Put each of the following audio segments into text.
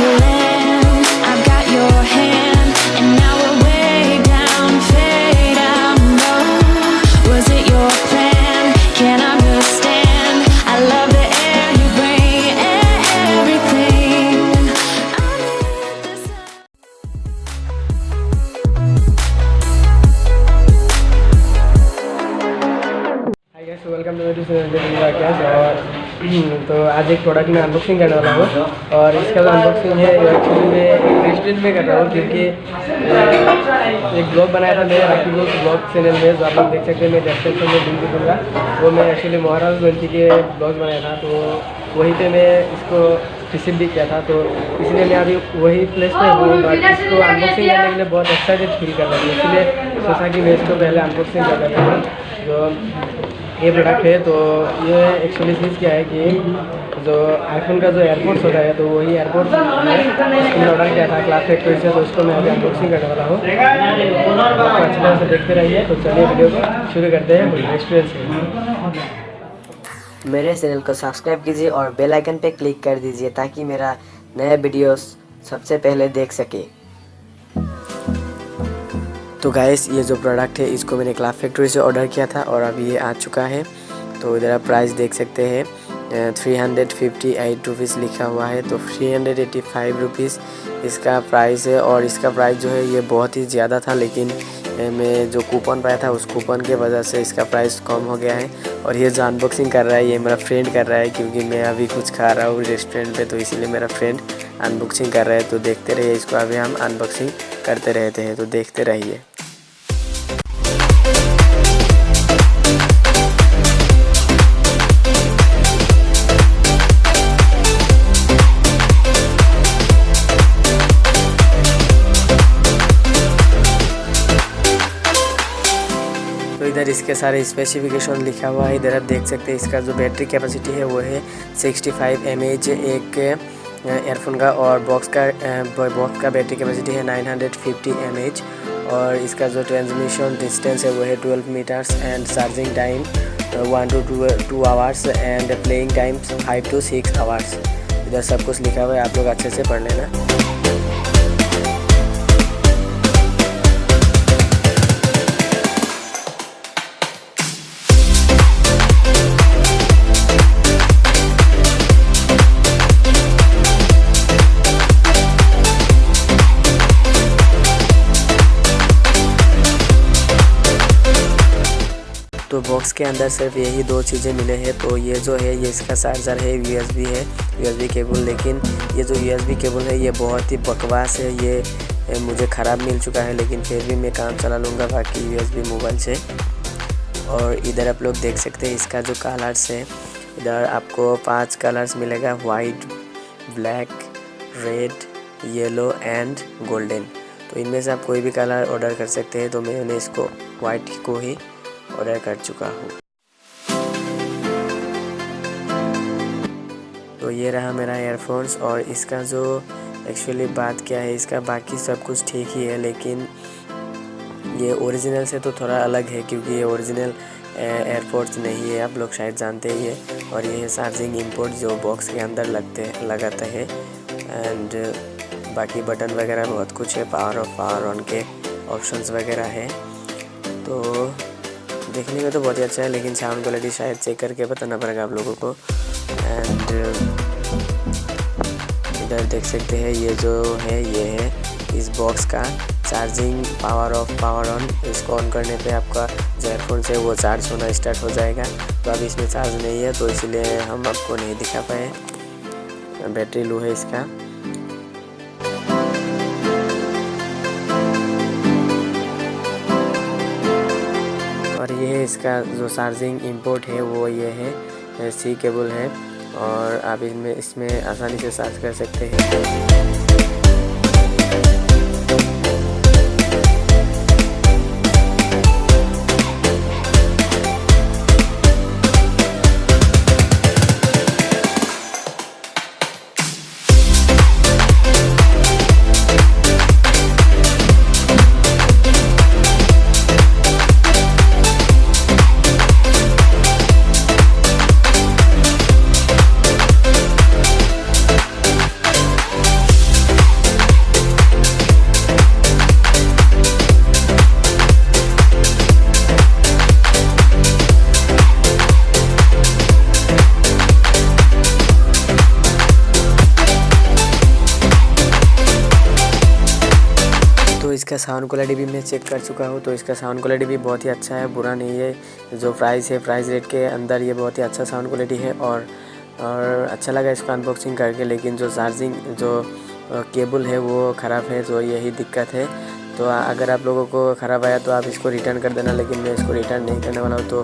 wonderland. I've got your hand, and now we're way down, fade out low. Was it your plan? Can't understand. I love the air you bring, everything. I need this. Hi guys, welcome to मेरी channel cash. और तो आज एक product में unboxing करने वाला हूँ। और इसका जो अनबॉक्सिंग है एक्चुअली मैं एक रेस्टोरेंट में कर रहा हूँ, क्योंकि एक ब्लॉग बनाया था मेरे राखी ब्लॉग चैनल में, जो आप लोग देख सकते हैं। मैं डिस्क्रिप्शन में लिंक दूँगा। वो मैं एक्चुअली महाराज गंजी के ब्लॉग बनाया था, तो वहीं पे मैं इसको रिसीव भी किया था। तो इसलिए मैं अभी वही प्लेस पे हूँ, बट इसको अनबॉक्सिंग करने के लिए बहुत एक्साइटेड फील कर रहा हूँ। इसलिए सोचा कि मैं इसको पहले अनबॉक्सिंग कर लेता हूँ। जो ये प्रोडक्ट है, तो ये एक्चुअली चीज़ क्या है कि जो आईफोन का जो एयरपोर्ट्स होता है, तो वही एयरपोर्ट्स मैंने ऑर्डर किया था क्लास फैक्ट्री से। तो उसको मैं अभी अनबॉक्सिंग करने वाला हूँ। तो अच्छी तरह से देखते रहिए। तो चलिए वीडियो को शुरू करते हैं रेस्टोरेंट से। मेरे चैनल को सब्सक्राइब कीजिए और बेल आइकन पे क्लिक कर दीजिए, ताकि मेरा नया वीडियोस सबसे पहले देख सके। तो गाइस, ये जो प्रोडक्ट है इसको मैंने क्लास फैक्ट्री से ऑर्डर किया था और अभी ये आ चुका है। तो इधर आप प्राइस देख सकते हैं, 358 रुपीज़ लिखा हुआ है। तो 385 रुपीज़ इसका प्राइस है। और इसका प्राइस जो है ये बहुत ही ज़्यादा था, लेकिन मैं जो कूपन पाया था उस कूपन के वजह से इसका प्राइस कम हो गया है। और ये जो अनबॉक्सिंग कर रहा है ये मेरा फ्रेंड कर रहा है, क्योंकि मैं अभी कुछ खा रहा हूँ रेस्टोरेंट पे, तो इसीलिए मेरा फ्रेंड अनबॉक्सिंग कर रहा है। तो देखते रहिए इसको, अभी हम अनबॉक्सिंग करते रहते हैं, तो देखते रहिए। तो इधर इसके सारे स्पेसिफिकेशन लिखा हुआ है। इधर आप देख सकते हैं इसका जो बैटरी कैपेसिटी है वो है 65 mAh एक एयरफोन का। और बॉक्स का बैटरी कैपेसिटी है 950 mAh। और इसका जो ट्रांसमिशन डिस्टेंस है वो है 12 meters. And charging time 1 to 2 hours and playing time 5 to 6 hours. इधर सब कुछ लिखा हुआ है, आप लोग अच्छे से पढ़ लेना। तो बॉक्स के अंदर सिर्फ यही दो चीज़ें मिले हैं। तो ये जो है ये इसका चार्जर है, USB है, USB केबल। लेकिन ये जो USB केबल है ये बहुत ही बकवास है, ये मुझे ख़राब मिल चुका है, लेकिन फिर भी मैं काम चला लूँगा बाकी USB मोबाइल से। और इधर आप लोग देख सकते हैं इसका जो कलर्स है, इधर आपको 5 कलर्स मिलेगा, white, black, red, yellow and golden. तो इनमें से आप कोई भी कलर ऑर्डर कर सकते हैं। तो मैंने इसको वाइट को ही ऑर्डर कर चुका हूँ। तो ये रहा मेरा एयरफोन्स। और इसका जो एक्चुअली बात क्या है, इसका बाकी सब कुछ ठीक ही है, लेकिन ये ओरिजिनल से तो थोड़ा अलग है, क्योंकि ये ओरिजिनल एयरपोर्ट्स नहीं है, आप लोग शायद जानते ही है। और ये है चार्जिंग इंपोर्ट जो बॉक्स के अंदर लगाते हैं। एंड बाकी बटन वगैरह बहुत कुछ है, पावर ऑफ पावर ऑन के ऑप्शंस वगैरह है। तो देखने में तो बहुत ही अच्छा है, लेकिन साउंड क्वालिटी शायद चेक करके बताना पड़ेगा आप लोगों को। एंड इधर देख सकते हैं ये जो है ये है इस बॉक्स का charging power of power on. इसको ऑन करने पे आपका जो एयरफोन से वो चार्ज होना स्टार्ट हो जाएगा। तो अभी इसमें चार्ज नहीं है, तो इसलिए हम आपको नहीं दिखा पाए। बैटरी लो है इसका। और ये है इसका जो चार्जिंग इंपोर्ट है वो ये है C केबल है। और आप इसमें आसानी से चार्ज कर सकते हैं। इसका साउंड क्वालिटी भी मैं चेक कर चुका हूँ, तो इसका साउंड क्वालिटी भी बहुत ही अच्छा है, बुरा नहीं है। जो प्राइस है, प्राइस रेट के अंदर ये बहुत ही अच्छा साउंड क्वालिटी है और अच्छा लगा इसको अनबॉक्सिंग करके। लेकिन जो चार्जिंग जो केबल है वो ख़राब है, जो यही दिक्कत है। तो अगर आप लोगों को ख़राब आया तो आप इसको रिटर्न कर देना, लेकिन मैं इसको रिटर्न नहीं करने वाला हूँ। तो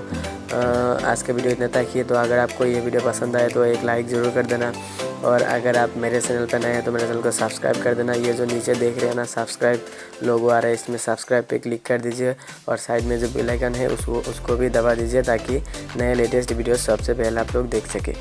आज का वीडियो इतना तक ही है। तो अगर आपको ये वीडियो पसंद आए तो एक लाइक ज़रूर कर देना, और अगर आप मेरे चैनल पर नए हैं तो मेरे चैनल को सब्सक्राइब कर देना। ये जो नीचे देख रहे हैं ना सब्सक्राइब लोगो आ रहा है, इसमें सब्सक्राइब पे क्लिक कर दीजिए, और साइड में जो बेल आइकन है उसको भी दबा दीजिए, ताकि नए लेटेस्ट वीडियो सबसे पहले आप लोग देख सकें।